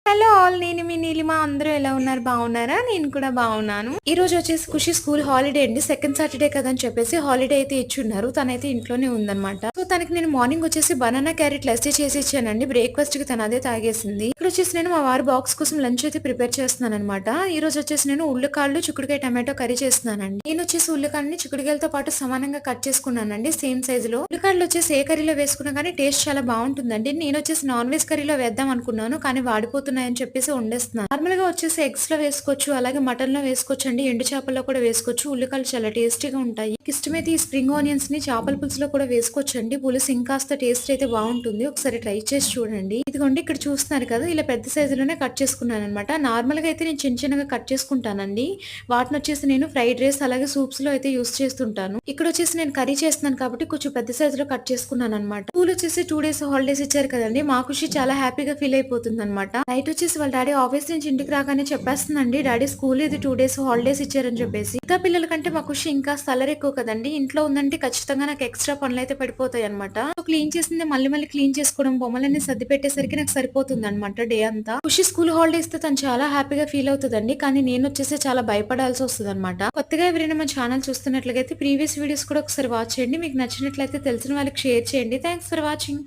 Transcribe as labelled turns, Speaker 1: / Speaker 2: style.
Speaker 1: Hello all, నేను మీ నీలిమ. అందరూ ఎలా ఉన్నారు? బాగున్నారా? నేను కూడా బాగున్నాను. ఈ రోజు వచ్చేసి ఖుషి స్కూల్ హాలిడే అండి. సెకండ్ సాటర్డే కదా అని చెప్పేసి హాలిడే అయితే ఇచ్చున్నారు. తనైతే ఇంట్లోనే ఉందన్నమాట. సో తనకి నేను మార్నింగ్ వచ్చేసి బనానా క్యారెట్ లస్సీ చేసి ఇచ్చానండి. బ్రేక్ఫాస్ట్ కి తన అదే తాగేసింది. ఇక్కడ వచ్చేసి నేను మా వారి బాక్స్ కోసం లంచ్ అయితే ప్రిపేర్ చేస్తున్నాను అనమాట. ఈ రోజు వచ్చేసి నేను ఉల్లికాళ్ళు చిక్కుడుకాయ టమాటో కర్రీ చేస్తున్నానండి. నేను వచ్చేసి ఉల్లికాయని చిక్కుడుకాయలతో పాటు సమానంగా కట్ చేసుకున్నానండి, సేమ్ సైజు లో. ఉల్లికాయలు వచ్చేసి ఏ కర్రీలో వేసుకున్నా కానీ టేస్ట్ చాలా బాగుంటుందండి. నేను వచ్చేసి నాన్ వెజ్ కర్రీలో వేద్దాం అనుకున్నాను, కానీ వాడిపోతున్నాయని చెప్పేసి వండేస్తున్నాను. నార్మల్ గా వచ్చేసి ఎగ్స్ లో వేసుకోవచ్చు, అలాగే మటన్ లో వేసుకోవచ్చు అండి, ఎండు చేపల్లో కూడా వేసుకోవచ్చు. ఉల్లికాయలు చాలా టేస్టీగా ఉంటాయి. ఇష్టమైతే ఈ స్ప్రింగ్ ఆనియన్స్ ని చేపల పులుసులో కూడా వేసుకోవచ్చు అండి. పులుసు ఇంకాస్త టేస్ట్ అయితే బాగుంటుంది. ఒకసారి ట్రై చేసి చూడండి. ఇదిగోండి ఇక్కడ చూస్తున్నారు కదా, ఇలా పెద్ద సైజులోనే కట్ చేసుకున్నాను అనమాట. నార్మల్ గా అయితే నేను చిన్న చిన్నగా కట్ చేసుకుంటానండి. వాటిని వచ్చేసి నేను ఫ్రైడ్ రైస్ అలాగే సూప్స్ లో అయితే యూస్ చేస్తుంటాను. ఇక్కడ వచ్చేసి నేను కర్రీ చేస్తున్నాను కాబట్టి కొంచెం పెద్ద సైజులో కట్ చేసుకున్నాను అనమాట. స్కూల్ వచ్చేసి 2 days హాలిడేస్ ఇచ్చారు కదండి. మా ఖుషి చాలా హ్యాపీగా ఫీల్ అయిపోతుంది అనమాట. నైట్ వచ్చేసి వాళ్ళ డాడీ ఆఫీస్ నుంచి ఇంటికి రాగానే చెప్పేస్తుందండి, డాడీ స్కూల్ ఇది 2 days హాలిడేస్ ఇచ్చారని చెప్పేసి. ఇంకా పిల్లల కంటే మా ఖుషి ఇంకా సల్లర్ ఎక్కువ కదండి. ఇంట్లో ఉందంటే ఖచ్చితంగా నాకు ఎక్స్ట్రా పనులు అయితే పడిపోతాయి అనమాట. క్లీన్ చేసింది మళ్ళీ మళ్ళీ క్లీన్ చేసుకోవడం, బొమ్మలన్నీ సర్ది పెట్టేసరికి నాకు సరిపోతుంది అనమాట డే అంతా. ఖుషి స్కూల్ హాలిడేస్ తో తను చాలా హ్యాపీగా ఫీల్ అవుతుందండి. కానీ నేను వచ్చేసి చాలా భయపడాల్సి వస్తుంది అనమాట. కొత్తగా ఎవరైనా మా ఛానల్ చూస్తున్నట్లయితే ప్రీవియస్ వీడియోస్ కూడా ఒకసారి వాచ్ చేయండి. మీకు నచ్చినట్లయితే తెలిసిన వాళ్ళకి షేర్ చేయండి. Thanks for watching.